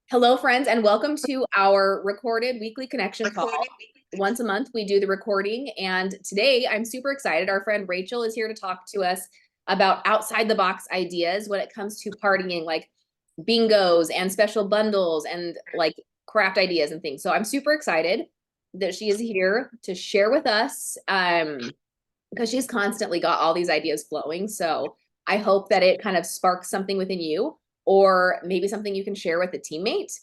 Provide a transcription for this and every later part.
Hello, friends, and welcome to our recorded weekly connection call. Once a month, we do the recording, and today I'm super excited. Our friend Rachel is here to talk to us about outside the box ideas when it comes to partying, like bingos and special bundles and like craft ideas and things. So I'm super excited that she is here to share with us because she's constantly got all these ideas flowing. So I hope that it kind of sparks something within you, or maybe something you can share with a teammate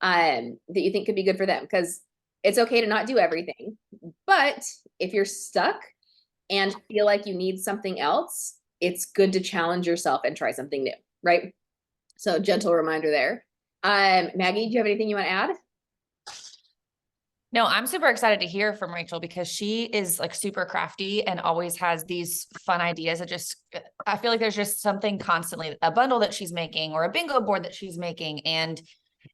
that you think could be good for them. Because it's okay to not do everything. But if you're stuck and feel like you need something else, it's good to challenge yourself and try something new, right? So gentle reminder there. Maggie, do you have anything you want to add? No, I'm super excited to hear from Rachel because she is like super crafty and always has these fun ideas that I feel like there's just something constantly, a bundle that she's making or a bingo board that she's making. And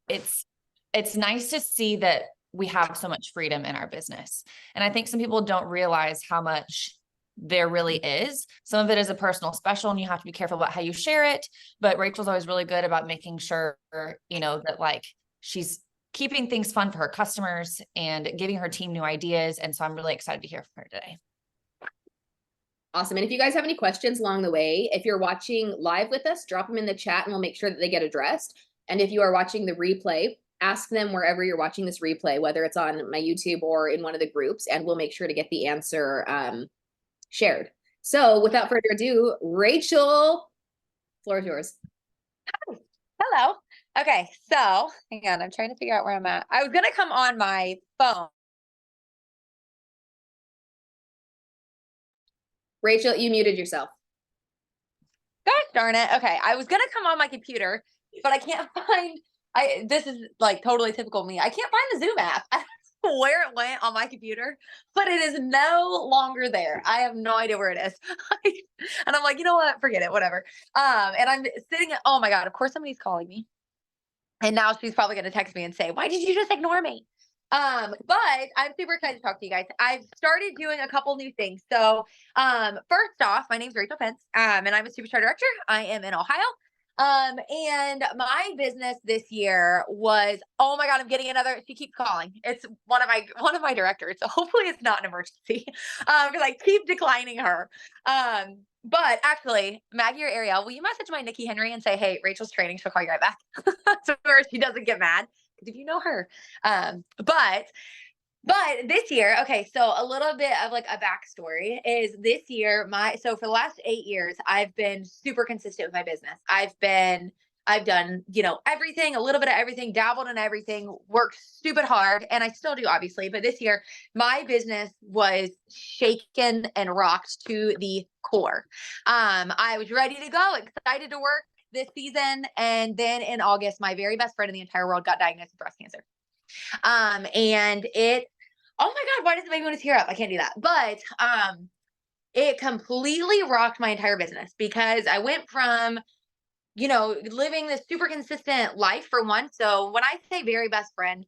it's, it's nice to see that we have so much freedom in our business. And I think some people don't realize how much there really is. Some of it is a personal special and you have to be careful about how you share it. But Rachel's always really good about making sure, that like she's keeping things fun for her customers and giving her team new ideas. And so I'm really excited to hear from her today. Awesome. And if you guys have any questions along the way, if you're watching live with us, drop them in the chat and we'll make sure that they get addressed. And if you are watching the replay, ask them wherever you're watching this replay, whether it's on my YouTube or in one of the groups, and we'll make sure to get the answer shared. So without further ado, Rachel, floor is yours. Hello. Okay, so hang on, I'm trying to figure out where I'm at. I was gonna come on my phone. Rachel, you muted yourself. Gosh darn it. Okay, I was gonna come on my computer, but I can't find. This is like totally typical of me. I can't find the Zoom app. I don't know where it went on my computer, but it is no longer there. I have no idea where it is. And I'm like, you know what? Forget it. Whatever. And I'm sitting. Oh my God! Of course, somebody's calling me. And now she's probably going to text me and say, why did you just ignore me? But I'm super excited to talk to you guys. I've started doing a couple new things. So, first off, my name's Rachele Pence, and I'm a superstar director. I am in Ohio. And my business this year was, oh my God, I'm getting another, she keeps calling. It's one of my directors. So hopefully it's not an emergency. Because I keep declining her. But actually, Maggie or Ariel, will you message my Nikki Henry and say, hey, Rachel's training, she'll call you right back. So she doesn't get mad. Because if you know her. But this year, okay, so a little bit of like a backstory is this year, so for the last 8 years, I've been super consistent with my business. I've done, everything, a little bit of everything, dabbled in everything, worked stupid hard, and I still do, obviously. But this year, my business was shaken and rocked to the core. I was ready to go, excited to work this season. And then in August, my very best friend in the entire world got diagnosed with breast cancer. And oh my God, why does it make me want to tear up? I can't do that. But it completely rocked my entire business because I went from, living this super consistent life for one. So when I say very best friend,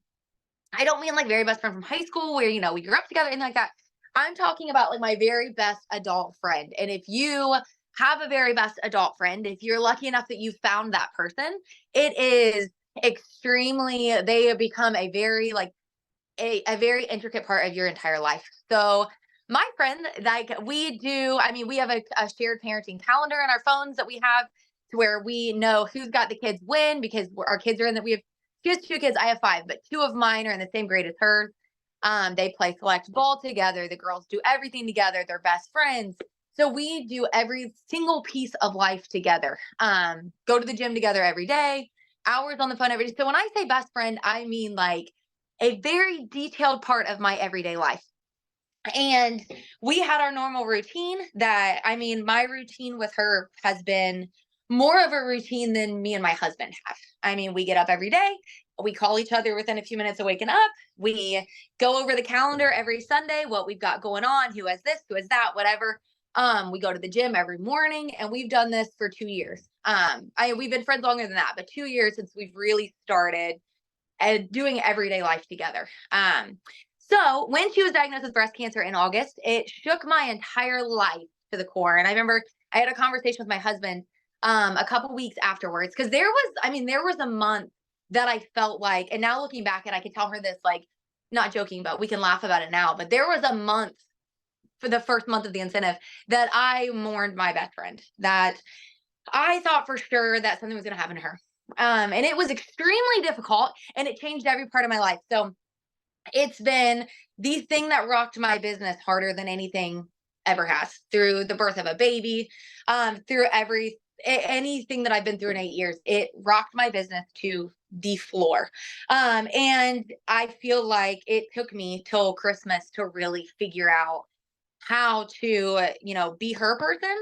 I don't mean like very best friend from high school where, we grew up together, anything like that. I'm talking about like my very best adult friend. And if you have a very best adult friend, if you're lucky enough that you found that person, it is extremely, they have become a very like a very intricate part of your entire life. So my friend, like we have a shared parenting calendar in our phones that we have to where we know who's got the kids when, because our kids are in that she has 2 kids, I have 5, but 2 of mine are in the same grade as hers. They play select ball together. The girls do everything together. They're best friends. So we do every single piece of life together. Go to the gym together every day, hours on the phone every day. So when I say best friend, I mean like a very detailed part of my everyday life. And we had our normal routine my routine with her has been more of a routine than me and my husband have. We get up every day. We call each other within a few minutes of waking up. We go over the calendar every Sunday, what we've got going on, who has this, who has that, whatever. We go to the gym every morning, and we've done this for 2 years. We've been friends longer than that, but 2 years since we've really started and doing everyday life together. So when she was diagnosed with breast cancer in August, it shook my entire life to the core. And I remember I had a conversation with my husband a couple weeks afterwards. Cause there was a month that I felt like, and now looking back and I can tell her this, like, not joking, but we can laugh about it now, but there was a month for the first month of the incentive that I mourned my best friend, that I thought for sure that something was going to happen to her. And it was extremely difficult and it changed every part of my life. So it's been the thing that rocked my business harder than anything ever has, through the birth of a baby, through anything that I've been through in 8 years. It rocked my business to the floor. And I feel like it took me till Christmas to really figure out how to, be her person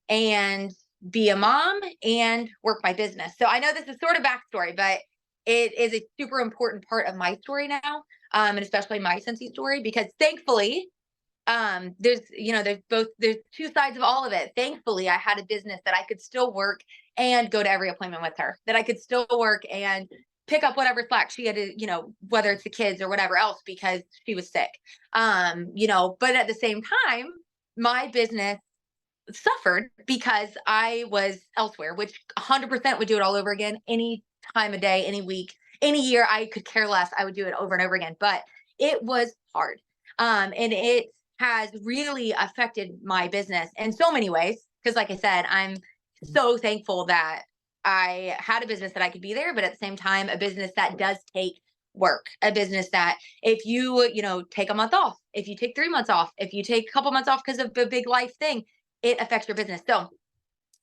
and be a mom and work my business. So I know this is sort of backstory, but it is a super important part of my story now, and especially my Scentsy story, because thankfully, there's two sides of all of it. Thankfully, I had a business that I could still work and go to every appointment with her, that I could still work and pick up whatever slack she had to, whether it's the kids or whatever else, because she was sick. But at the same time, my business suffered because I was elsewhere, which 100% would do it all over again, any time of day, any week, any year. I could care less. I would do it over and over again, but it was hard. And it has really affected my business in so many ways. Cause like I said, I'm so thankful that I had a business that I could be there, but at the same time, a business that does take work, a business that if you, take a month off, if you take 3 months off, if you take a couple months off because of a big life thing, it affects your business. So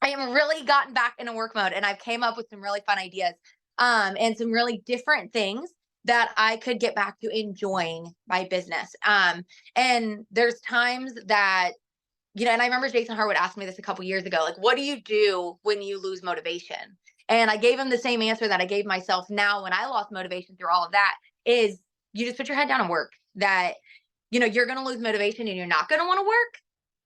I am really gotten back into work mode, and I've came up with some really fun ideas, and some really different things that I could get back to enjoying my business. And there's times that, and I remember Jason Harwood asked me this a couple years ago, like, what do you do when you lose motivation? And I gave him the same answer that I gave myself now when I lost motivation through all of that, is you just put your head down and work. That, you're going to lose motivation and you're not going to want to work.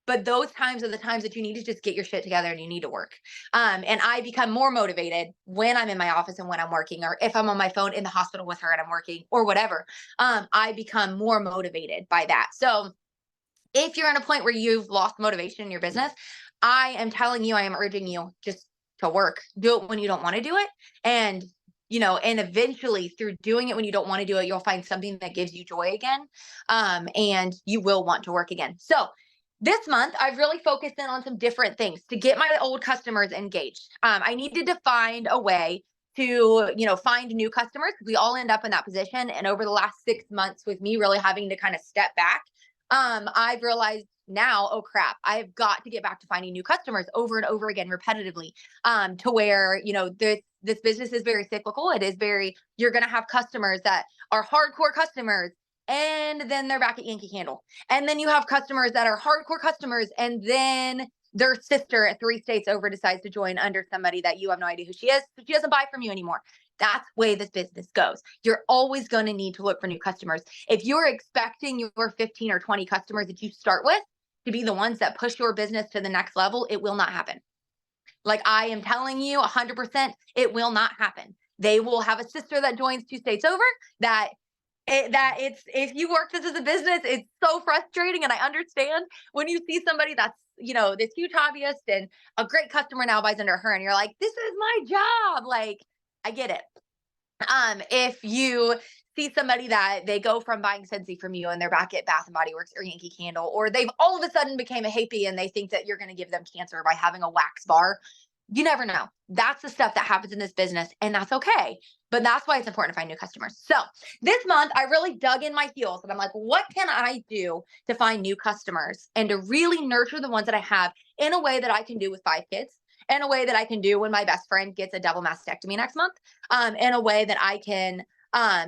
But those times are the times that you need to just get your shit together and you need to work. And I become more motivated when I'm in my office and when I'm working, or if I'm on my phone in the hospital with her and I'm working or whatever. I become more motivated by that. So if you're at a point where you've lost motivation in your business, I am urging you just to work. Do it when you don't want to do it. And, and eventually through doing it when you don't want to do it, you'll find something that gives you joy again. And you will want to work again. So this month, I've really focused in on some different things to get my old customers engaged. I needed to find a way to, find new customers, because we all end up in that position. And over the last 6 months, with me really having to kind of step back, I've realized now, oh crap, I've got to get back to finding new customers over and over again, repetitively, to where, this business is very cyclical. You're going to have customers that are hardcore customers, and then they're back at Yankee Candle. And then you have customers that are hardcore customers, and then their sister at 3 states over decides to join under somebody that you have no idea who she is. So she doesn't buy from you anymore. That's the way this business goes. You're always going to need to look for new customers. If you're expecting your 15 or 20 customers that you start with to be the ones that push your business to the next level, it will not happen. Like, I am telling you 100%, it will not happen. They will have a sister that joins 2 states over, if you work this as a business, it's so frustrating. And I understand when you see somebody that's, this huge hobbyist and a great customer now buys under her, and you're like, this is my job. Like, I get it. If you see somebody that they go from buying Scentsy from you and they're back at Bath and Body Works or Yankee Candle, or they've all of a sudden became a hippie and they think that you're going to give them cancer by having a wax bar. You never know. That's the stuff that happens in this business, and that's okay. But that's why it's important to find new customers. So this month, I really dug in my heels and I'm like, what can I do to find new customers and to really nurture the ones that I have in a way that I can do with 5 kids, in a way that I can do when my best friend gets a double mastectomy next month, in a way that I can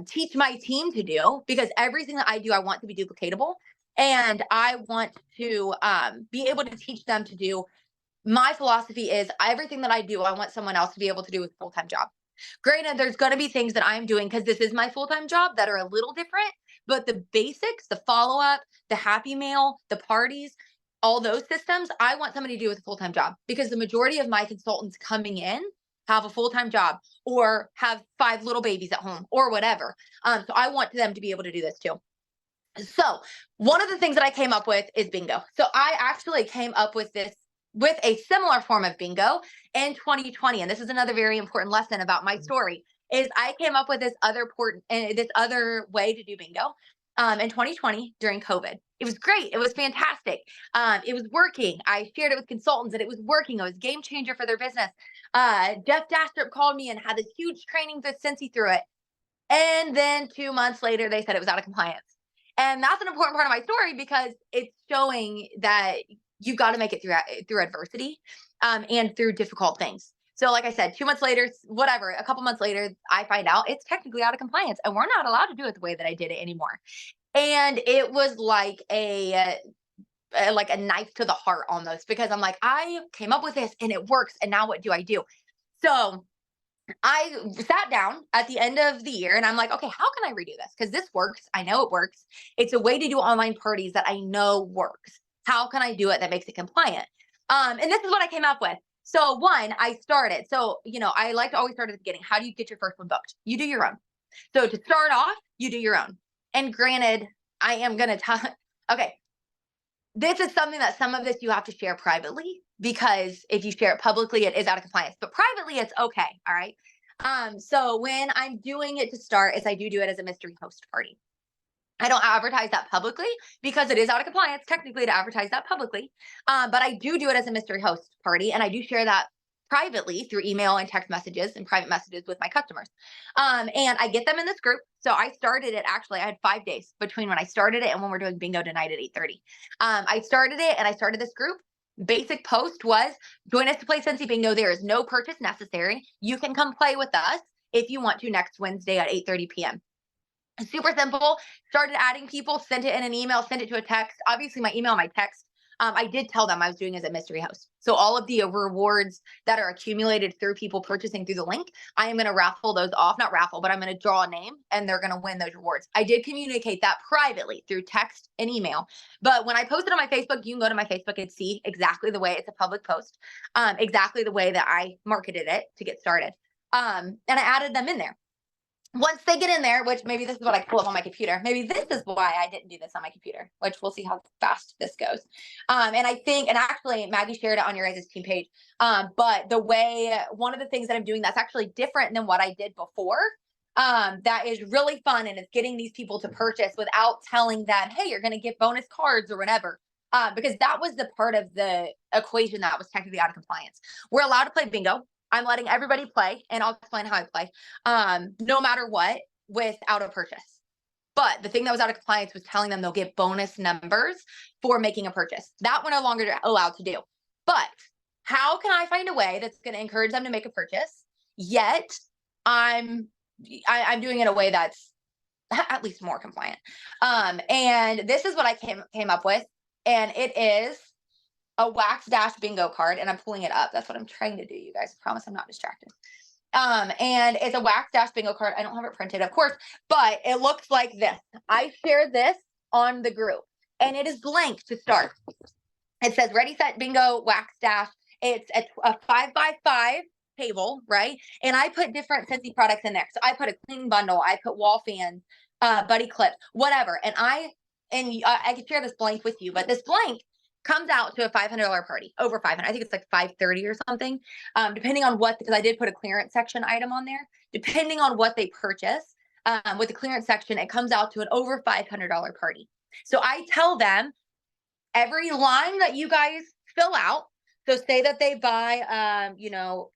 teach my team to do, because everything that I do, I want to be duplicatable, and I want to be able to teach them to do. My philosophy is everything that I do, I want someone else to be able to do with a full-time job. Granted, there's going to be things that I'm doing because this is my full-time job that are a little different, but the basics, the follow-up, the happy mail, the parties, all those systems, I want somebody to do with a full-time job, because the majority of my consultants coming in have a full-time job or have 5 little babies at home or whatever. So I want them to be able to do this too. So one of the things that I came up with is bingo. So I actually came up with this with a similar form of bingo in 2020. And this is another very important lesson about my story is I came up with this other way to do bingo in 2020 during COVID. It was great. It was fantastic. It was working. I shared it with consultants and it was working. It was a game changer for their business. Jeff Dastrup called me and had this huge training with Cincy through it. And then 2 months later, they said it was out of compliance. And that's an important part of my story because it's showing that you've got to make it through adversity and through difficult things. So like I said, 2 months later, whatever, a couple months later, I find out it's technically out of compliance and we're not allowed to do it the way that I did it anymore. And it was like a knife to the heart almost, because I'm like, I came up with this and it works. And now what do I do? So I sat down at the end of the year and I'm like, okay, how can I redo this? Because this works. I know it works. It's a way to do online parties that I know works. How can I do it that makes it compliant? And this is what I came up with. So one, I started. So, I like to always start at the beginning. How do you get your first one booked? You do your own. So to start off, you do your own. And granted, I am going to tell, okay, this is something that some of this you have to share privately, because if you share it publicly, it is out of compliance, but privately it's okay. All right. So when I'm doing it to start is I do it as a mystery host party. I don't advertise that publicly because it is out of compliance technically to advertise that publicly. But I do it as a mystery host party. And I do share that privately through email and text messages and private messages with my customers. And I get them in this group. So I started it, actually, I had 5 days between when I started it and when we're doing bingo tonight at 8:30. I started it and I started this group. Basic post was, join us to play Cincy Bingo. There is no purchase necessary. You can come play with us if you want to next Wednesday at 8:30 p.m. Super simple. Started adding people, sent it in an email, sent it to a text. Obviously, my email, my text, I did tell them I was doing as a mystery host. So all of the rewards that are accumulated through people purchasing through the link, I am going to raffle those off. Not raffle, but I'm going to draw a name and they're going to win those rewards. I did communicate that privately through text and email. But when I posted on my Facebook, you can go to my Facebook and see exactly the way it's a public post, exactly the way that I marketed it to get started. And I added them in there. Once they get in there, which maybe this is what I pull up on my computer. Maybe this is why I didn't do this on my computer, which we'll see how fast this goes. And I think, and actually Maggie shared it on your guys' team page. But one of the things that I'm doing that's actually different than what I did before, that is really fun. And it's getting these people to purchase without telling them, hey, you're going to get bonus cards or whatever. Because that was the part of the equation that was technically out of compliance. We're allowed to play bingo. I'm letting everybody play, and I'll explain how I play, no matter what, without a purchase. But the thing that was out of compliance was telling them they'll get bonus numbers for making a purchase. That we're no longer allowed to do. But how can I find a way that's going to encourage them to make a purchase, yet I'm doing it in a way that's at least more compliant? And this is what I came up with, and it is a wax dash bingo card, and I'm pulling it up. That's what I'm trying to do, you guys. I promise I'm not distracted. And it's a wax dash bingo card. I don't have it printed, of course, but it looks like this. I shared this on the group, and it is blank to start. It says ready, set, bingo, wax dash. It's a 5x5 table, right? And I put different Cincy products in there. So I put a cleaning bundle. I put wall fans, buddy clips, whatever. And I can share this blank with you, but this blank comes out to a $500 party, over 500. I think it's like 530 or something, depending on because I did put a clearance section item on there. Depending on what they purchase, with the clearance section, it comes out to an over $500 party. So I tell them every line that you guys fill out. So say that they buy,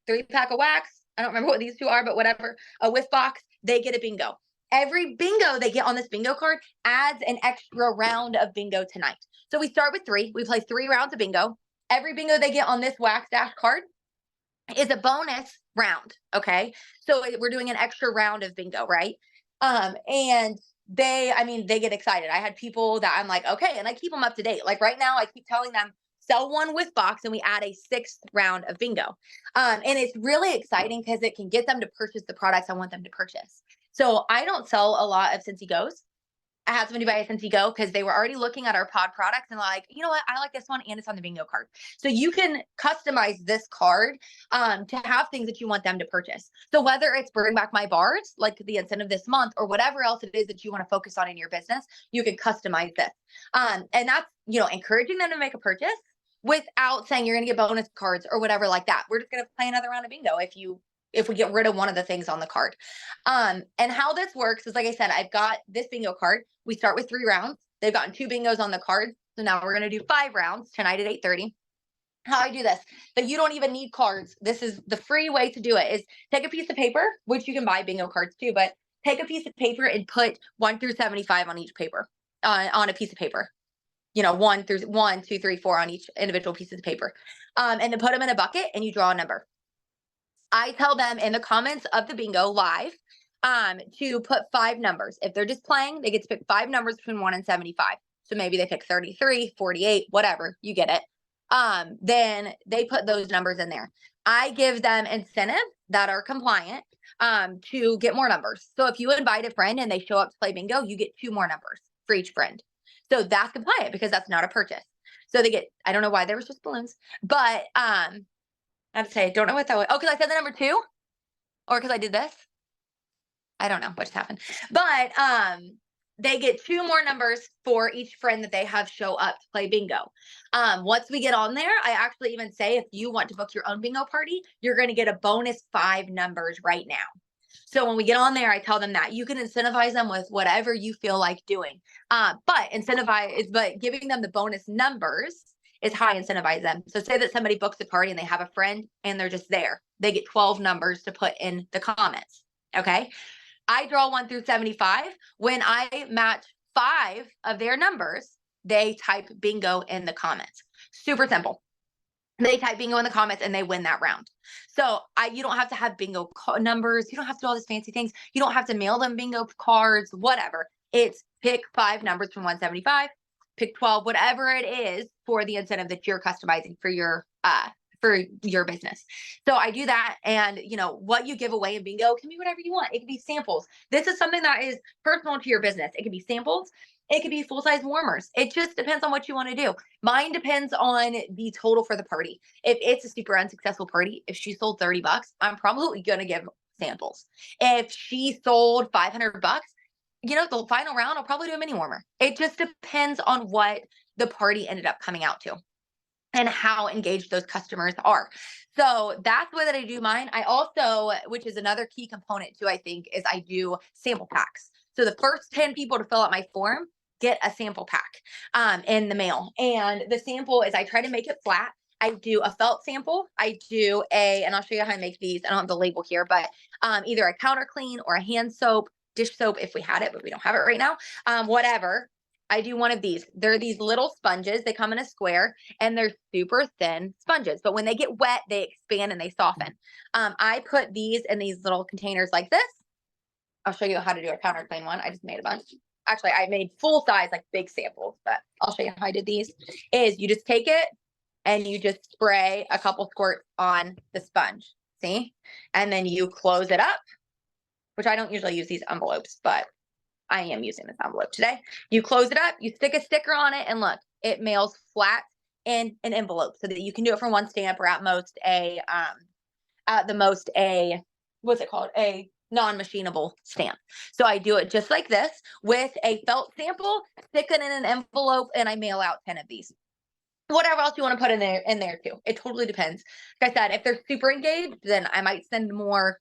3-pack of wax. I don't remember what these two are, but whatever, a whiff box, they get a bingo. Every bingo they get on this bingo card adds an extra round of bingo tonight. So we start with 3. We play 3 rounds of bingo. Every bingo they get on this wax dash card is a bonus round. Okay. So we're doing an extra round of bingo, right? And they get excited. I had people that I'm like, okay. And I keep them up to date. Like right now, I keep telling them, sell 1 whiff box and we add a 6th round of bingo. And it's really exciting because it can get them to purchase the products I want them to purchase. So I don't sell a lot of Cincy Go's. I had somebody buy a Cincy Go because they were already looking at our pod products and like, you know what? I like this one and it's on the bingo card. So you can customize this card to have things that you want them to purchase. So whether it's bring back my bars, like the incentive this month, or whatever else it is that you want to focus on in your business, you can customize this. And that's, encouraging them to make a purchase without saying you're going to get bonus cards or whatever like that. We're just going to play another round of bingo if we get rid of one of the things on the card. And how this works is, like I said, I've got this bingo card. We start with 3 rounds. They've gotten 2 bingos on the card. So now we're going to do 5 rounds tonight at 8:30. How I do this, but you don't even need cards. This is the free way to do it, is take a piece of paper, which you can buy bingo cards too, but take a piece of paper and put 1 through 75 on each paper, on a piece of paper. 1 through 1, 2, 3, 4 on each individual pieces of paper. And then put them in a bucket and you draw a number. I tell them in the comments of the bingo live to put 5 numbers. If they're just playing, they get to pick 5 numbers between 1 and 75. So maybe they pick 33, 48, whatever, you get it. Then they put those numbers in there. I give them incentives that are compliant to get more numbers. So if you invite a friend and they show up to play bingo, you get 2 more numbers for each friend. So that's compliant because that's not a purchase. So they get, I don't know why there was just balloons, but I have to say, I don't know what that was. Oh, because I said the number 2 or because I did this. I don't know what just happened, but they get 2 more numbers for each friend that they have show up to play bingo. Once we get on there, I actually even say, if you want to book your own bingo party, you're going to get a bonus 5 numbers right now. So when we get on there, I tell them that you can incentivize them with whatever you feel like doing. But giving them the bonus numbers is how I incentivize them. So say that somebody books a party and they have a friend and they're just there. They get 12 numbers to put in the comments. Okay. I draw 1 through 75. When I match 5 of their numbers, they type bingo in the comments. Super simple. They type bingo in the comments and they win that round. So you don't have to have bingo numbers. You don't have to do all these fancy things. You don't have to mail them bingo cards, whatever. It's pick 5 numbers from 175, pick 12, whatever it is for the incentive that you're customizing for your business. So I do that. And what you give away in bingo can be whatever you want. It can be samples. This is something that is personal to your business. It can be samples. It could be full-size warmers. It just depends on what you want to do. Mine depends on the total for the party. If it's a super unsuccessful party, if she sold $30, I'm probably going to give samples. If she sold $500, the final round, I'll probably do a mini warmer. It just depends on what the party ended up coming out to and how engaged those customers are. So that's the way that I do mine. I also, which is another key component too, I think, is I do sample packs. So the first 10 people to fill out my form get a sample pack in the mail. And the sample is, I try to make it flat. I do a felt sample. I do and I'll show you how I make these. I don't have the label here, but either a counter clean or a hand soap, dish soap if we had it, but we don't have it right now. Whatever. I do one of these. They're these little sponges. They come in a square and they're super thin sponges. But when they get wet, they expand and they soften. I put these in these little containers like this. I'll show you how to do a counter clean one. I just made a bunch. Actually, I made full size, like big samples, but I'll show you how I did these. Is you just take it and you just spray a couple squirts on the sponge. See? And then you close it up, which I don't usually use these envelopes, but I am using this envelope today. You close it up, you stick a sticker on it, and look, it mails flat in an envelope so that you can do it for one stamp or at the most a what's it called? A non-machinable stamp. So I do it just like this with a felt sample, stick it in an envelope, and I mail out 10 of these. Whatever else you want to put in there too. It totally depends. Like I said, if they're super engaged, then I might send more,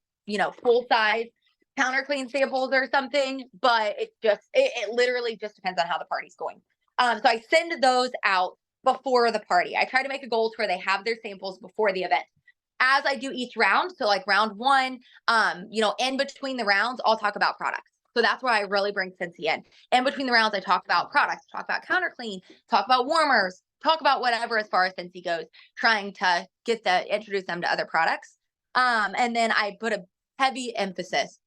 full size counter clean samples or something, but it literally just depends on how the party's going. So I send those out before the party. I try to make a goal to where they have their samples before the event. As I do each round, so like round 1, in between the rounds, I'll talk about products. So that's where I really bring Scentsy in. In between the rounds, I talk about products, talk about counter clean, talk about warmers, talk about whatever as far as Scentsy goes, trying to introduce them to other products. And then I put a heavy emphasis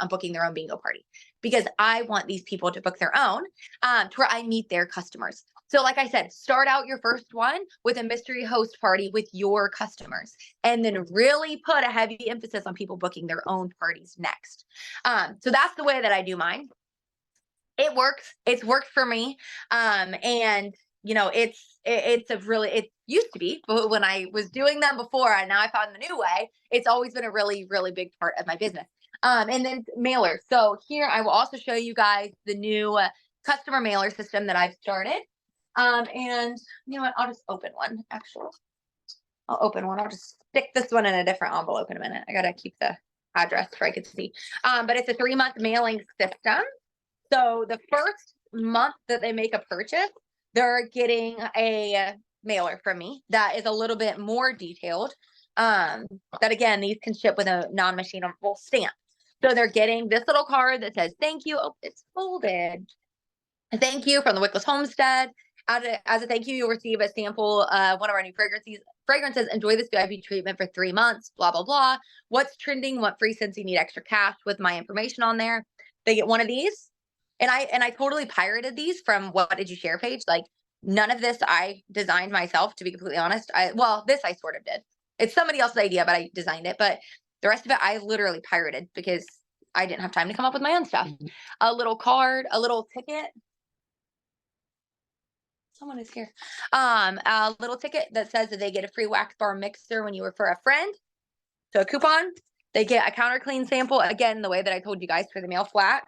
on booking their own bingo party, because I want these people to book their own to where I meet their customers. So like I said, start out your first one with a mystery host party with your customers, and then really put a heavy emphasis on people booking their own parties next. So that's the way that I do mine. It works. It's worked for me. And it used to be, but when I was doing them before, and now I found the new way, it's always been a really, really big part of my business. And then mailers. So here I will also show you guys the new customer mailer system that I've started. And you know what? I'll just open one, actually. I'll open one. I'll just stick this one in a different envelope in a minute. I gotta keep the address so I can see. But it's a 3-month mailing system. So the first month that they make a purchase, they're getting a mailer from me that is a little bit more detailed. That again, these can ship with a non-machinable stamp. So they're getting this little card that says, thank you. Oh, it's folded. Thank you from the Wickless Homestead. As a thank you, you'll receive a sample of one of our new fragrances. Enjoy this VIP treatment for 3 months, blah, blah, blah. What's trending, what free scents you need extra cash with my information on there. They get one of these. And I totally pirated these from What Did You Share page. Like none of this I designed myself, to be completely honest. This I sort of did. It's somebody else's idea, but I designed it. But the rest of it, I literally pirated because I didn't have time to come up with my own stuff. A little card, a little ticket. Someone is here. A little ticket that says that they get a free wax bar mixer when you refer a friend. So a coupon. They get a counter clean sample. Again, the way that I told you guys for the mail flat.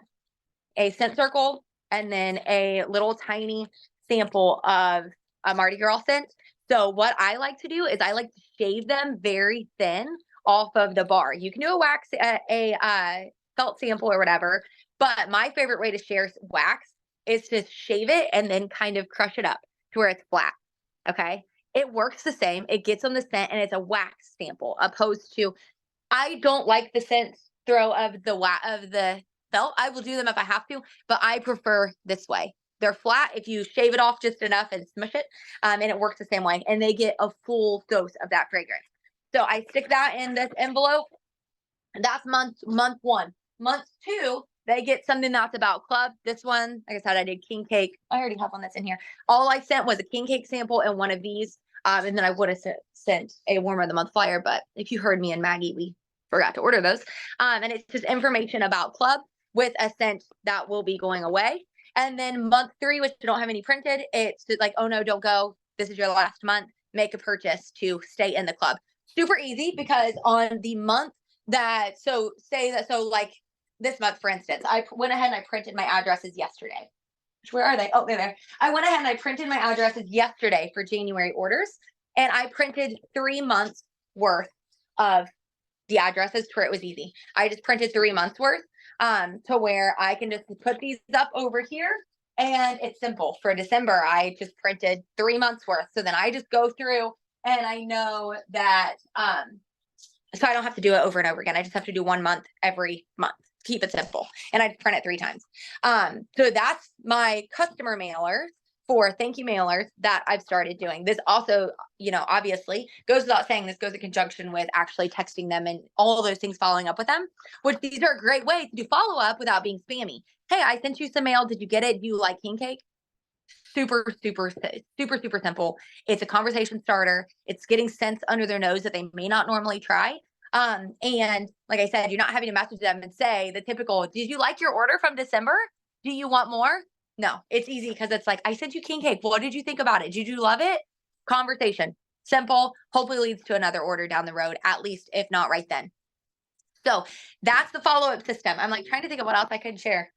A scent circle, and then a little tiny sample of a Mardi Gras scent. So what I like to do is I like to shave them very thin off of the bar. You can do a wax, a felt sample or whatever, but my favorite way to share wax is to shave it and then kind of crush it up to where it's flat. Okay. It works the same. It gets on the scent and it's a wax sample opposed to, I don't like the scent throw of the felt. I will do them if I have to, but I prefer this way. They're flat if you shave it off just enough and smush it, and it works the same way. And they get a full dose of that fragrance. So I stick that in this envelope. That's month 1. Month 2, they get something that's about club. This one, like I said, I did king cake. I already have one that's in here. All I sent was a king cake sample and one of these. And then I would have sent a warmer of the month flyer, but if you heard me and Maggie, we forgot to order those. And it's just information about club with a scent that will be going away. And then month 3, which I don't have any printed, it's like, oh no, don't go. This is your last month. Make a purchase to stay in the club. Super easy because on the month so like this month, for instance, I went ahead and I printed my addresses yesterday. Where are they? Oh, they're there. I went ahead and I printed my addresses yesterday for January orders. And I printed 3 months worth of the addresses to where it was easy. I just printed 3 months worth to where I can just put these up over here. And it's simple. For December, I just printed 3 months worth. So then I just go through and I know that, so I don't have to do it over and over again. I just have to do 1 month every month. Keep it simple. And I print it 3 times. So that's my customer mailers for thank you mailers that I've started doing. This also, obviously goes without saying, this goes in conjunction with actually texting them and all those things, following up with them, which these are a great way to do follow up without being spammy. Hey, I sent you some mail. Did you get it? Do you like king cake? Super, super, super, super simple. It's a conversation starter. It's getting scents under their nose that they may not normally try. And like I said, you're not having to message them and say the typical, did you like your order from December? Do you want more? No, it's easy because it's like, I sent you king cake. What did you think about it? Did you love it? Conversation. Simple. Hopefully leads to another order down the road, at least if not right then. So that's the follow-up system. I'm like trying to think of what else I could share.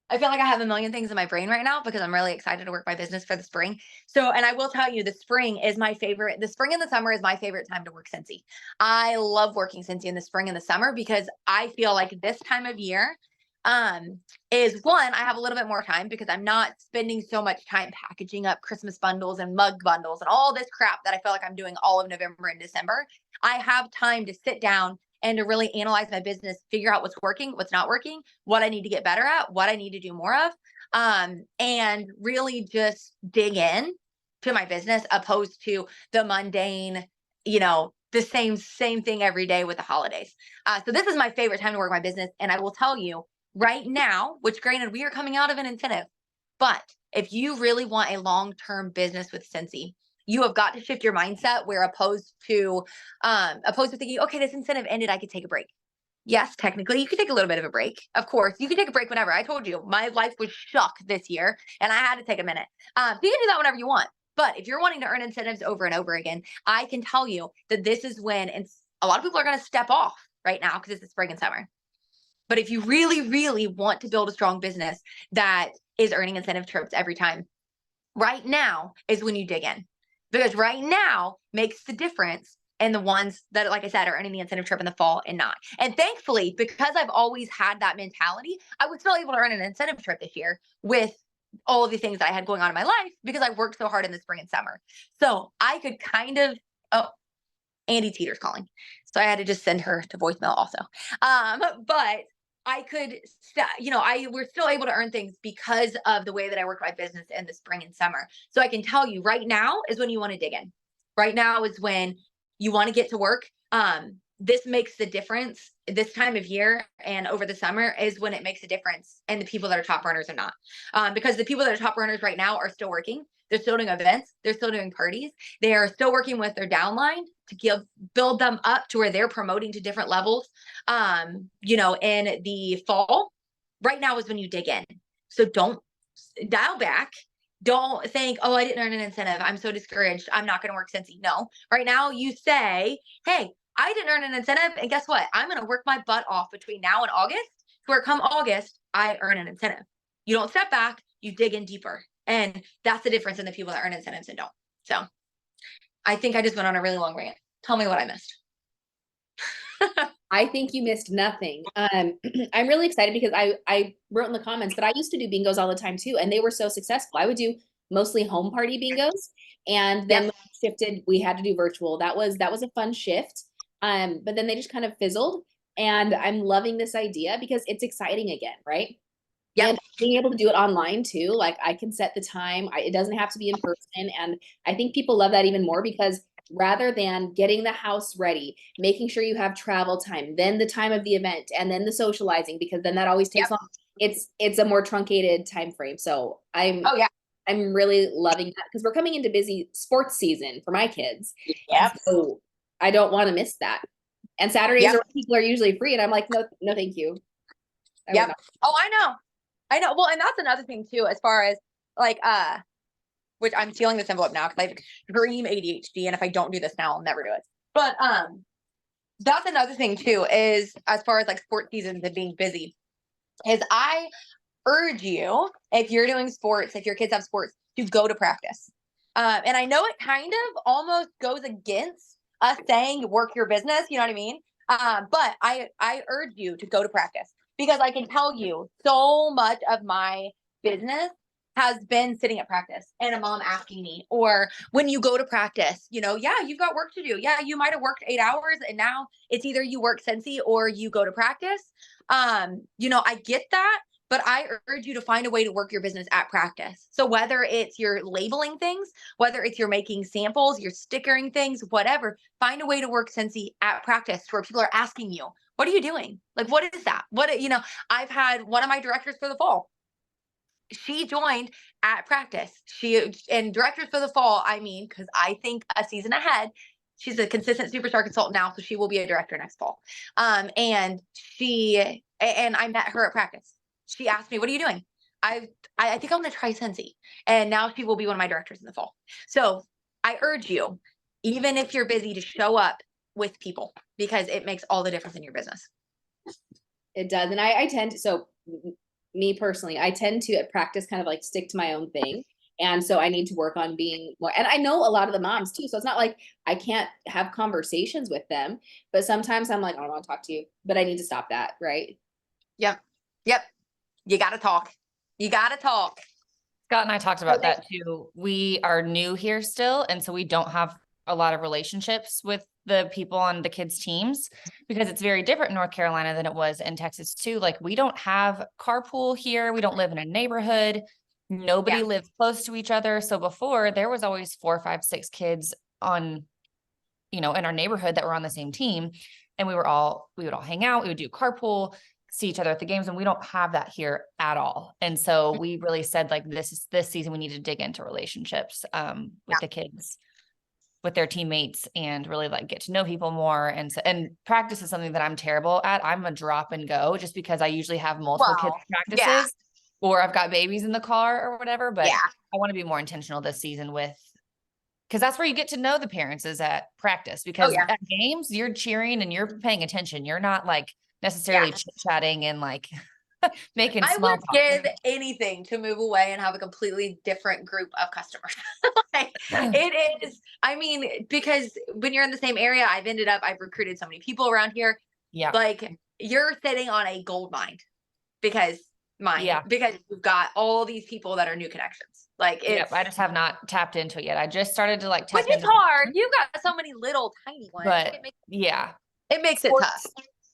I feel like I have a million things in my brain right now because I'm really excited to work my business for the spring. So, and I will tell you, the spring is my favorite. The spring and the summer is my favorite time to work Scentsy. I love working Scentsy in the spring and the summer because I feel like this time of year is one, I have a little bit more time because I'm not spending so much time packaging up Christmas bundles and mug bundles and all this crap that I feel like I'm doing all of November and December. I have time to sit down and to really analyze my business, figure out what's working, what's not working, what I need to get better at, what I need to do more of, and really just dig in to my business opposed to the mundane, the same thing every day with the holidays. So this is my favorite time to work my business. And I will tell you right now, which granted, we are coming out of an incentive, but if you really want a long-term business with Scentsy, you have got to shift your mindset where opposed to thinking, okay, this incentive ended, I could take a break. Yes, technically you could take a little bit of a break. Of course, you can take a break whenever. I told you my life was shook this year and I had to take a minute. So you can do that whenever you want. But if you're wanting to earn incentives over and over again, I can tell you that this is when, and a lot of people are going to step off right now because it's the spring and summer. But if you really, really want to build a strong business that is earning incentive trips every time, Right now is when you dig in, because right now makes the difference. And the ones that, like I said, are earning the incentive trip in the fall and not. And thankfully, because I've always had that mentality, I was still able to earn an incentive trip this year with all of the things that I had going on in my life because I worked so hard in the spring and summer. So I could kind of, oh, Andy Teeter's calling. So I had to just send her to voicemail also. But I could, we're still able to earn things because of the way that I work my business in the spring and summer. So I can tell you right now is when you want to dig in. Right now is when you want to get to work. This makes the difference this time of year and over the summer is when it makes a difference. And the people that are top earners are not, because the people that are top earners right now are still working. They're still doing events. They're still doing parties. They are still working with their downline to build them up to where they're promoting to different levels. In the fall, right now is when you dig in. So don't dial back. Don't think, oh, I didn't earn an incentive. I'm so discouraged. I'm not going to work Cincy. No, right now you say, hey, I didn't earn an incentive. And guess what? I'm going to work my butt off between now and August to where come August, I earn an incentive. You don't step back, you dig in deeper. And that's the difference in the people that earn incentives and don't. So I think I just went on a really long rant. Tell me what I missed. I think you missed nothing. I'm really excited because I wrote in the comments that I used to do bingos all the time too, and they were so successful. I would do mostly home party bingos, and then when we shifted, we had to do virtual. That was a fun shift. But then they just kind of fizzled, and I'm loving this idea because it's exciting again, right? Yeah. And being able to do it online too, like I can set the time. It doesn't have to be in person, and I think people love that even more because rather than getting the house ready, making sure you have travel time, then the time of the event, and then the socializing, because then that always takes long. It's a more truncated time frame. So I'm really loving that because we're coming into busy sports season for my kids. Yep. So I don't want to miss that. And Saturdays people are usually free, and I'm like, no, thank you. Oh, I know. Well, and that's another thing too, as far as like, which I'm sealing this envelope now because I have extreme ADHD, and if I don't do this now, I'll never do it. But that's another thing too, is as far as like sports seasons and being busy, is I urge you, if you're doing sports, if your kids have sports, to go to practice. And I know it kind of almost goes against us saying work your business, you know what I mean? But I urge you to go to practice because I can tell you so much of my business has been sitting at practice and a mom asking me, or when you go to practice, you've got work to do. Yeah, you might have worked 8 hours and now it's either you work Scentsy or you go to practice. I get that, but I urge you to find a way to work your business at practice. So whether it's you're labeling things, whether it's you're making samples, you're stickering things, whatever, find a way to work Scentsy at practice where people are asking you, what are you doing? Like, what is that? I've had one of my directors for the fall. She joined at practice. And directors for the fall, I mean, because I think a season ahead, she's a consistent superstar consultant now, so she will be a director next fall. And I met her at practice. She asked me, what are you doing? I think I'm going to try Scentsy. And now she will be one of my directors in the fall. So I urge you, even if you're busy, to show up with people because it makes all the difference in your business. It does. And I tend to, so me personally, I tend to at practice kind of like stick to my own thing. And so I need to work on being more, and I know a lot of the moms too. So it's not like I can't have conversations with them, but sometimes I'm like, I don't want to talk to you, but I need to stop that. Right. Yep. You got to talk. Scott and I talked about that too. We are new here still. And so we don't have a lot of relationships with the people on the kids' teams because it's very different in North Carolina than it was in Texas too. Like we don't have carpool here. We don't live in a neighborhood. Nobody lives close to each other. So before there was always 4, 5, 6 kids on, in our neighborhood that were on the same team. And we would all hang out. We would do carpool, see each other at the games. And we don't have that here at all. And so we really said like, this season, we need to dig into relationships with the kids, with their teammates, and really like get to know people more. And practice is something that I'm terrible at. I'm a drop and go just because I usually have multiple kids practices or I've got babies in the car or whatever, but I want to be more intentional this season because that's where you get to know the parents is at practice, because at games you're cheering and you're paying attention. You're not like necessarily chit chatting and like making I small would talk. give anything to move away and have a completely different group of customers. Like, it is, I mean, because when you're in the same area, I've recruited so many people around here. Yeah. Like, you're sitting on a gold because Yeah. because you've got all these people that are new connections. Like, Yep. it's, I just have not tapped into it yet. I just started to like which tap is into, hard. You've got so many little tiny ones. but yeah. It makes it tough.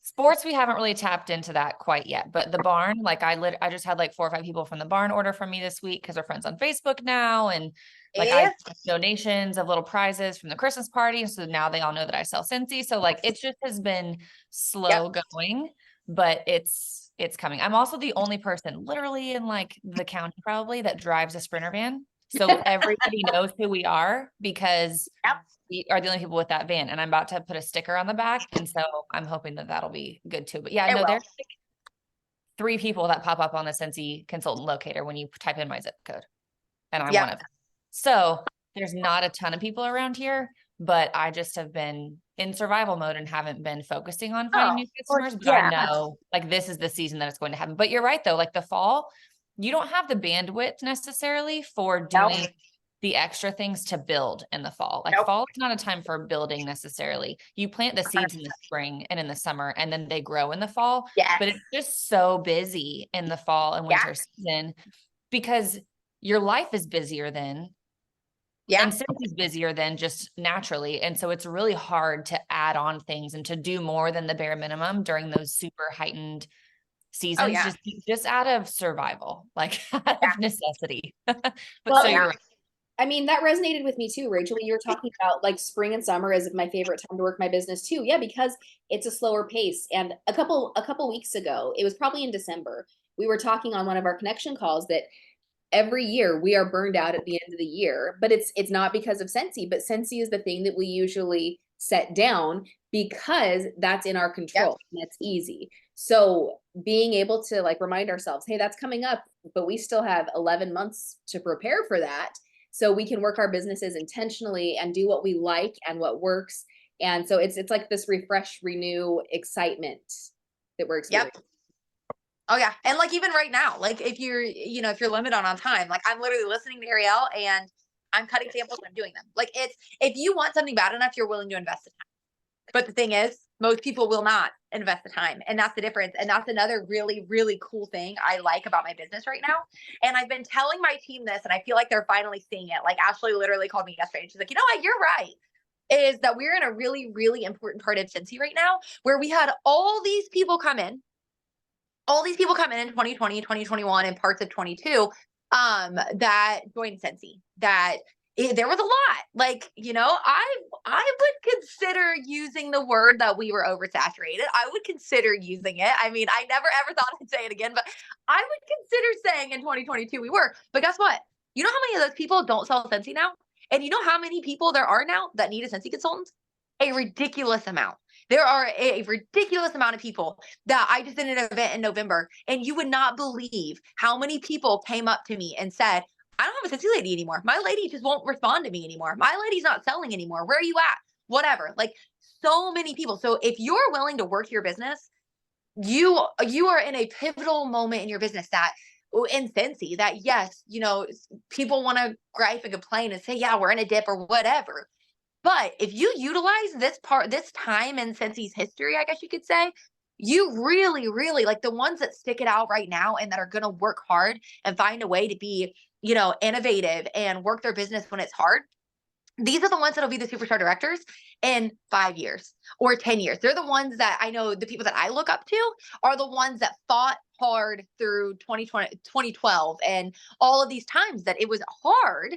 Sports, we haven't really tapped into that quite yet, but the barn, like I just had like 4 or 5 people from the barn order from me this week because we're friends on Facebook now. And like I Yeah. took donations of little prizes from the Christmas party. And so now they all know that I sell Scentsy. So like, it just has been slow going, but it's coming. I'm also the only person literally in like the county probably that drives a Sprinter van. So everybody knows who we are because Yep. we are the only people with that van, and I'm about to put a sticker on the back. And so I'm hoping that that'll be good too. But yeah, It no, will. there's like 3 people that pop up on the Scentsy consultant locator when you type in my zip code, and I'm one of them. So there's not a ton of people around here, but I just have been in survival mode and haven't been focusing on finding new customers. But I know like this is the season that it's going to happen. But you're right though, like the fall, you don't have the bandwidth necessarily for doing the extra things to build in the fall. Like fall is not a time for building necessarily. You plant the seeds in the spring and in the summer, and then they grow in the fall. But it's just so busy in the fall and winter season because your life is busier then. And Scentsy busier than just naturally. And so it's really hard to add on things and to do more than the bare minimum during those super heightened seasons, just out of survival, like out of necessity. But Well, so you're right. I mean, that resonated with me too, Rachel. You were talking about like spring and summer is my favorite time to work my business too. Yeah, because it's a slower pace. And a couple weeks ago, it was probably in December, we were talking on one of our connection calls that every year we are burned out at the end of the year, but it's not because of Scentsy, but Scentsy is the thing that we usually set down because that's in our control and that's easy. So being able to like remind ourselves, hey, that's coming up, but we still have 11 months to prepare for that. So we can work our businesses intentionally and do what we like and what works. And so it's like this refresh, renew excitement that we're experiencing. Oh yeah. And like, even right now, like if you're limited on time, like I'm literally listening to Ariel and I'm cutting samples and I'm doing them. Like, it's, if you want something bad enough, you're willing to invest the time. But the thing is, most people will not invest the time. And that's the difference. And that's another really, really cool thing I like about my business right now. And I've been telling my team this, and I feel like they're finally seeing it. Like, Ashley literally called me yesterday and she's like, you know what, you're right. Is that we're in a really, really important part of Scentsy right now where we had all these people come in in 2020, 2021, and parts of 22, that joined Scentsy, there was a lot. Like, I would consider using the word that we were oversaturated. I would consider using it. I mean, I never ever thought I'd say it again, but I would consider saying in 2022 we were. But guess what? You know how many of those people don't sell Scentsy now? And you know how many people there are now that need a Scentsy consultant? A ridiculous amount. There are a ridiculous amount of people that I just did an event in November, and you would not believe how many people came up to me and said, I don't have a Scentsy lady anymore. My lady just won't respond to me anymore. My lady's not selling anymore. Where are you at? Whatever. Like, so many people. So if you're willing to work your business, you are in a pivotal moment in your business that in Scentsy that, yes, people want to gripe and complain and say, yeah, we're in a dip or whatever. But if you utilize this time in Scentsy history, I guess you could say, you really, really, like, the ones that stick it out right now and that are going to work hard and find a way to be, innovative and work their business when it's hard. These are the ones that'll be the superstar directors in 5 years or 10 years. They're the ones that I know, the people that I look up to are the ones that fought hard through 2020, 2012 and all of these times that it was hard.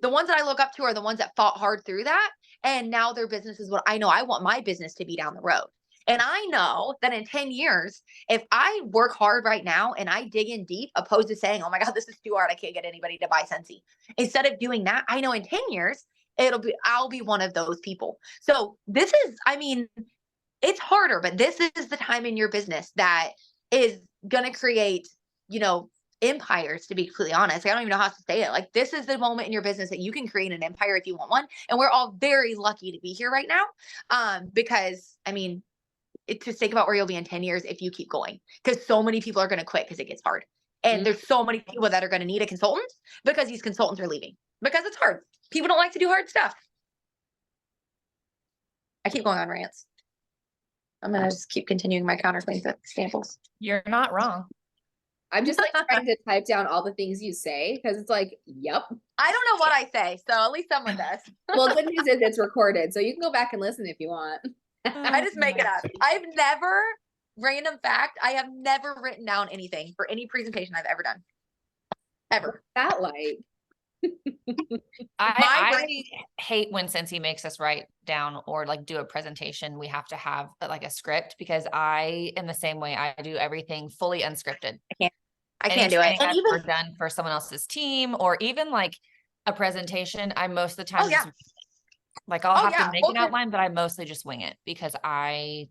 The ones that I look up to are the ones that fought hard through that. And now their business is what I know I want my business to be down the road. And I know that in 10 years, if I work hard right now and I dig in deep, opposed to saying, oh my God, this is too hard, I can't get anybody to buy Scentsy. Instead of doing that, I know in 10 years, I'll be one of those people. So this is, I mean, it's harder, but this is the time in your business that is going to create, empires, to be completely honest. I don't even know how to say it. Like, this is the moment in your business that you can create an empire if you want one. And we're all very lucky to be here right now. Because I mean, just think about where you'll be in 10 years if you keep going, because so many people are going to quit because it gets hard. And there's so many people that are going to need a consultant because these consultants are leaving because it's hard. People don't like to do hard stuff. I keep going on rants. I'm going to just keep continuing my counterclaim samples. You're not wrong. I'm just like trying to type down all the things you say because it's like, yep. I don't know what I say, so at least someone does. Well, good news is it's recorded, so you can go back and listen if you want. I just make it up. Random fact, I have never written down anything for any presentation I've ever done. Ever. That like. I hate when Cincy makes us write down or like do a presentation. We have to have like a script because I am the same way. I do everything fully unscripted. I can't do it. And even done for someone else's team or even like a presentation, I most of the time just, like I'll have to make an outline, but I mostly just wing it because I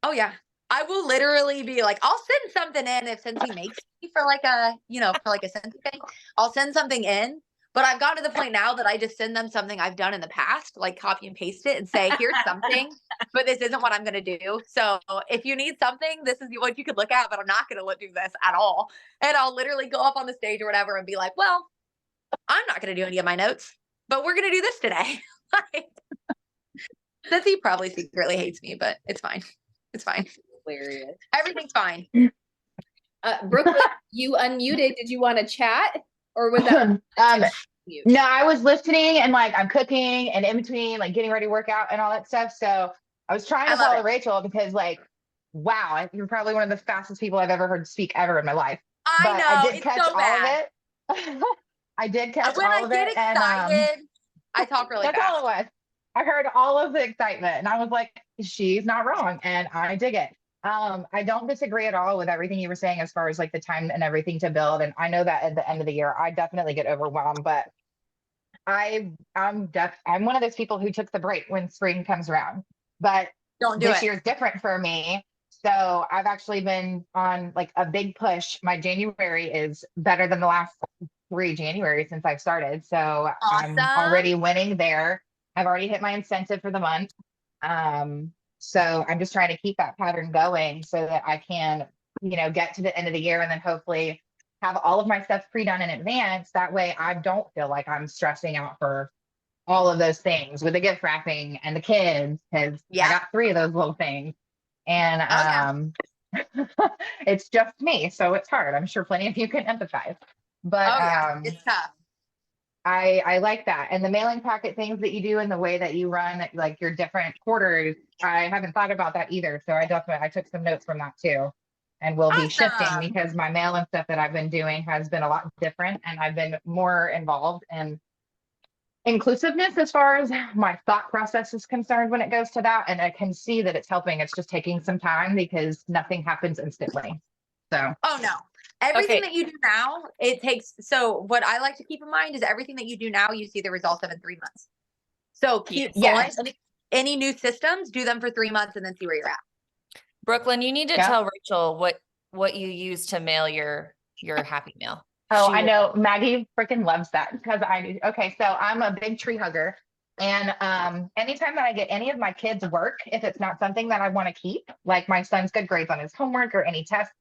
will literally be like, I'll send something in if Cincy makes me for like a Cincy thing. I'll send something in, but I've gotten to the point now that I just send them something I've done in the past, like copy and paste it and say, here's something, but this isn't what I'm going to do. So if you need something, this is what you could look at, but I'm not going to do this at all. And I'll literally go up on the stage or whatever and be like, well, I'm not going to do any of my notes, but we're going to do this today. Cincy probably secretly hates me, but it's fine. It's fine. Hilarious. Everything's fine. Brooklyn, you unmuted. Did you want to chat or was that no, I was listening and like I'm cooking and in between like getting ready to work out and all that stuff. So I was trying to follow Rachel because like, wow, you're probably one of the fastest people I've ever heard speak ever in my life. I know. I did catch all of it. I did catch all of it. Excited, I talk really fast. That's all it was. I heard all of the excitement and I was like, she's not wrong. And I dig it. I don't disagree at all with everything you were saying as far as like the time and everything to build. And I know that at the end of the year, I definitely get overwhelmed, but I'm one of those people who took the break when spring comes around, but this year's different for me. So I've actually been on like a big push. My January is better than the last 3 January since I've started. So awesome. I'm already winning there. I've already hit my incentive for the month. So I'm just trying to keep that pattern going so that I can, get to the end of the year and then hopefully have all of my stuff pre-done in advance. That way I don't feel like I'm stressing out for all of those things with the gift wrapping and the kids, because I got 3 of those little things. And it's just me, so it's hard. I'm sure plenty of you can empathize. But it's tough. I like that. And the mailing packet things that you do and the way that you run like your different quarters, I haven't thought about that either. So I took some notes from that too. And we'll be shifting because my mail and stuff that I've been doing has been a lot different and I've been more involved in inclusiveness as far as my thought process is concerned when it goes to that. And I can see that it's helping. It's just taking some time because nothing happens instantly. So. Oh no. Everything that you do now, it takes. So what I like to keep in mind is everything that you do now, you see the results of in 3 months. So keep any new systems, do them for 3 months and then see where you're at. Brooklyn, you need to tell Rachel what you use to mail your happy mail. Oh, I know Maggie freaking loves that because I do. Okay, so I'm a big tree hugger. And anytime that I get any of my kids' work, if it's not something that I want to keep, like my son's good grades on his homework or any tests,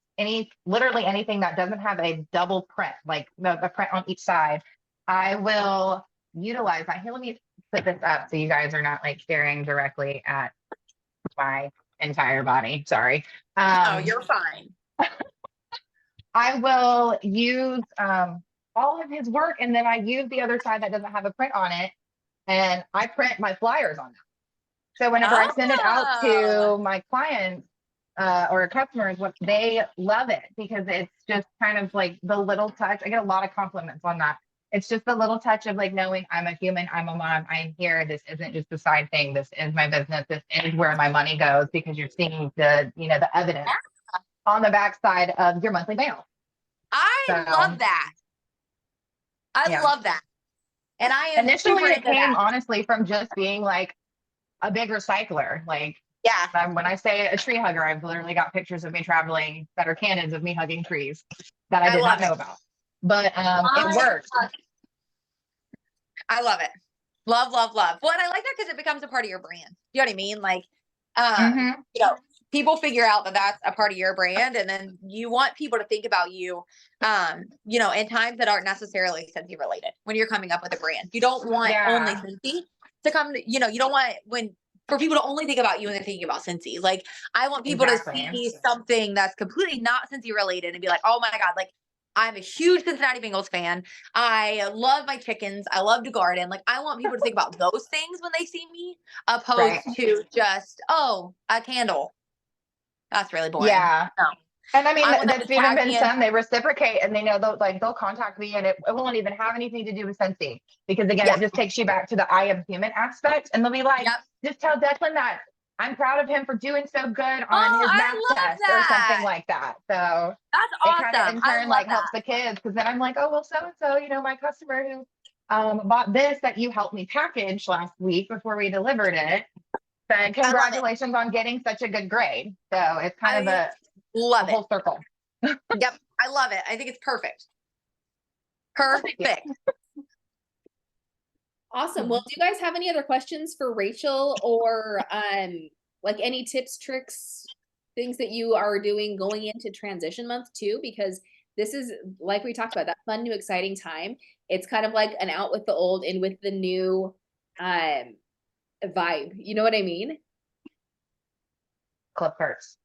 literally anything that doesn't have a double print, like the print on each side, I will utilize that. Here, let me put this up so you guys are not like staring directly at my entire body. Sorry. Oh, you're fine. I will use all of his work and then I use the other side that doesn't have a print on it and I print my flyers on that. So whenever I send it out to my clients or customers, they love it because it's just kind of like the little touch. I get a lot of compliments on that. It's just the little touch of like knowing I'm a human, I'm a mom, I'm here. This isn't just a side thing. This is my business. This is where my money goes because you're seeing the evidence on the backside of your monthly mail. I love that. I love that. And I am initially it came honestly from just being like a big recycler. Like, when I say a tree hugger, I've literally got pictures of me traveling that are cannons of me hugging trees that I did not know about. But it works. I love it. Love, love, love. Well, and I like that because it becomes a part of your brand. You know what I mean? Like, people figure out that that's a part of your brand, and then you want people to think about you, you know, in times that aren't necessarily Scentsy related. When you're coming up with a brand, you don't want only Scentsy to come. You know, you don't want for people to only think about you when they're thinking about Scentsy. Like, I want people to see something that's completely not Scentsy related and be like, oh my God, like, I'm a huge Cincinnati Bengals fan. I love my chickens. I love to garden. Like, I want people to think about those things when they see me, opposed to just, oh, a candle. That's really boring. Yeah. No. And I mean, I want them that's to even tag been me in. some, they reciprocate and they know they'll contact me and it won't even have anything to do with Scentsy. Because again, it just takes you back to the I am human aspect. And they'll be like, just tell Declan that I'm proud of him for doing so good on his math test or something like that. So that's awesome. It kind of in I turn love like helps the kids, because then I'm like, oh well, so and so, you know, my customer who bought this that you helped me package last week before we delivered it, said congratulations on getting such a good grade. So it's kind of a whole circle. Yep, I love it. I think it's perfect. Perfect. Awesome. Well, do you guys have any other questions for Rachel, or like any tips, tricks, things that you are doing going into transition month too? Because this is, like we talked about, that fun, new, exciting time. It's kind of like an out with the old, in with the new vibe. You know what I mean? Club perks.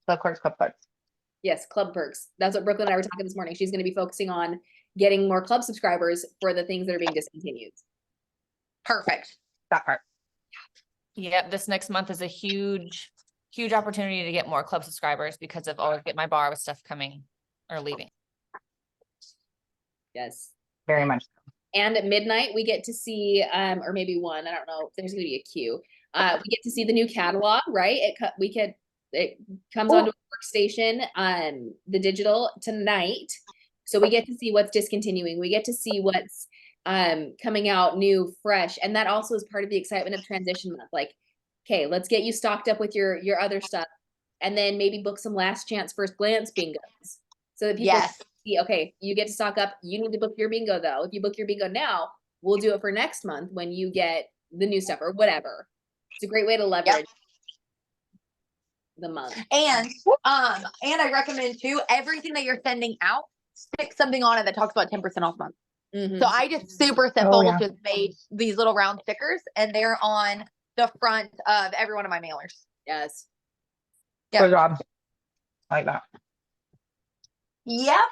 Club perks, club perks. Yes, club perks. That's what Brooklyn and I were talking this morning. She's going to be focusing on getting more club subscribers for the things that are being discontinued. Perfect. That part. Yep, this next month is a huge opportunity to get more club subscribers because of always get my bar with stuff coming or leaving. Yes. Very much so. And at midnight, we get to see, or maybe one, I don't know, there's going to be a queue. We get to see the new catalog, right? It comes onto a workstation, the digital tonight. So we get to see what's discontinuing. We get to see what's coming out new, fresh. And that also is part of the excitement of transition month. Like, okay, let's get you stocked up with your other stuff, and then maybe book some last chance first glance bingos. So that people see, okay, you get to stock up. You need to book your bingo though. If you book your bingo now, we'll do it for next month when you get the new stuff or whatever. It's a great way to leverage the month. And I recommend too, everything that you're sending out, stick something on it that talks about 10% off month. So I just super simple just made these little round stickers, and they're on the front of every one of my mailers. Yes. Good job. I like that. Yep.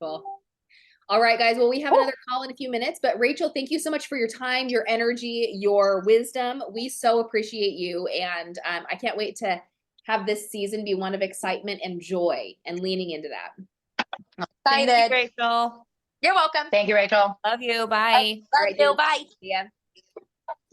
Cool. All right, guys. Well, we have another call in a few minutes, but Rachel, thank you so much for your time, your energy, your wisdom. We so appreciate you. And I can't wait to have this season be one of excitement and joy and leaning into that. Thank you, Rachel. You're welcome. Thank you, Rachel. Love you. Bye. Love you. Bye. Yeah.